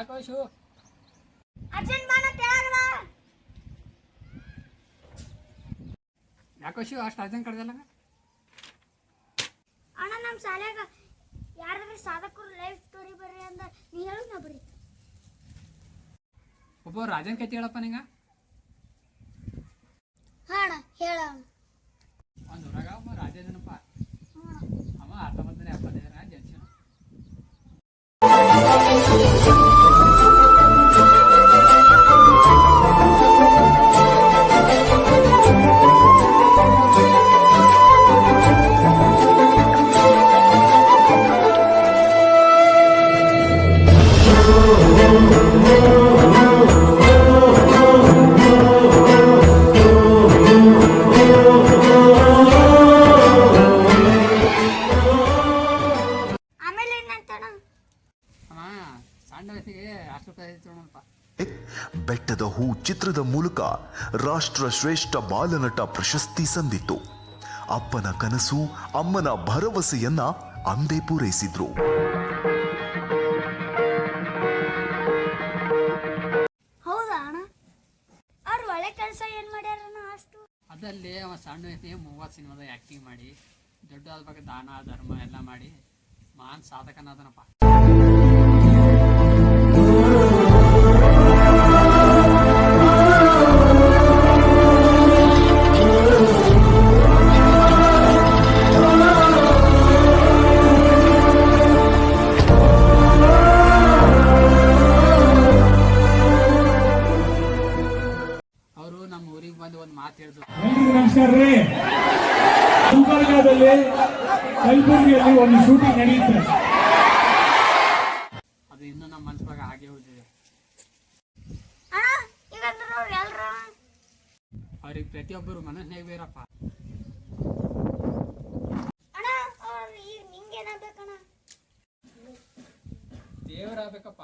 ಯಾಕೋ ಶು ಅರ್ಜೆಂಟ್ ಬಾನ ತೆಳಗದ ಯಾಕೋ ಶು ಅಷ್ಟು ಅರ್ಜೆಂಟ್ ಕಡ್ದಲ್ಲ ಅಣ್ಣ ನಮ್ಮ ಶಾಲ್ಯಾಗ ಯಾರಾದ್ರೂ ಸಾಧಕರು ಲೈಫ್ ಸ್ಟೋರಿ ಬರ್ರಿ ಅಂದ ನೀ ಹೇಳು ನಾ ಬರೀ ಒಬ್ಬ ರಾಜನ್ ಕೈತಿ ಹೇಳಪ್ಪ ನಿಂಗ ಹಾ ಅಣ್ಣ ಹೇಳ ಒಂದು ಊರಾಗ ಒಬ್ಬ ರಾಜನಪ್ಪ ಅವ 1975 ಜನಿಸಿನ ಬೆಟ್ಟದ ಹೂ ಚಿತ್ರದ ಮೂಲಕ ರಾಷ್ಟ್ರ ಶ್ರೇಷ್ಠ ಬಾಲನಟ ಪ್ರಶಸ್ತಿ ಸಂದಿತ್ತು. ಅಪ್ಪನ ಕನಸು ಅಮ್ಮನ ಭರವಸೆಯನ್ನ ಅಂದೇ ಪೂರೈಸಿದ್ರು. ಹೌದಾ ಅಣ್ಣ ಅವ್ರು ಒಳ್ಳೆ ಕೆಲಸ ಏನ್ ಮಾಡ್ಯಾರ ಅಷ್ಟು ಅದಲ್ಲಿ ಅವ ಸಣ್ಣ ವಯಸ್ಸಿಗೆ 30 ಸಿನಿಮಾದ ಆ್ಯಕ್ಟಿಂಗ್ ಮಾಡಿ ದೊಡ್ಡದಾದ ಬಗ್ಗೆ ದಾನ ಧರ್ಮ ಎಲ್ಲ ಮಾಡಿ ಮಹಾನ್ ಸಾಧಕನಾದನಪ್ಪ. ಅವರು ನಮ್ಮ ಊರಿಗೆ ಬಂದು ಒಂದು ಮಾತು ಹೇಳಿದ್ರು. ನಮಸ್ಕಾರ ರೀ. ಗುಲ್ಬರ್ಗಾದಲ್ಲಿ ಕಲಬುರಗಿಯಲ್ಲಿ ಒಂದು ಶೂಟಿಂಗ್ ನಡೆಯುತ್ತೆ. ಅದು ಇನ್ನೂ ನಮ್ಮ ಮನಸ್ಸೊಳಗೆ ಹಾಗೆ ಉಳಿದಿದೆ. ಅವ್ರಿಗೆ ಪ್ರತಿಯೊಬ್ಬರು ಮನಸ್ಸಿನಾಗ ಬೇರಪ್ಪ. ದೇವರಾಗಬೇಕಪ್ಪ.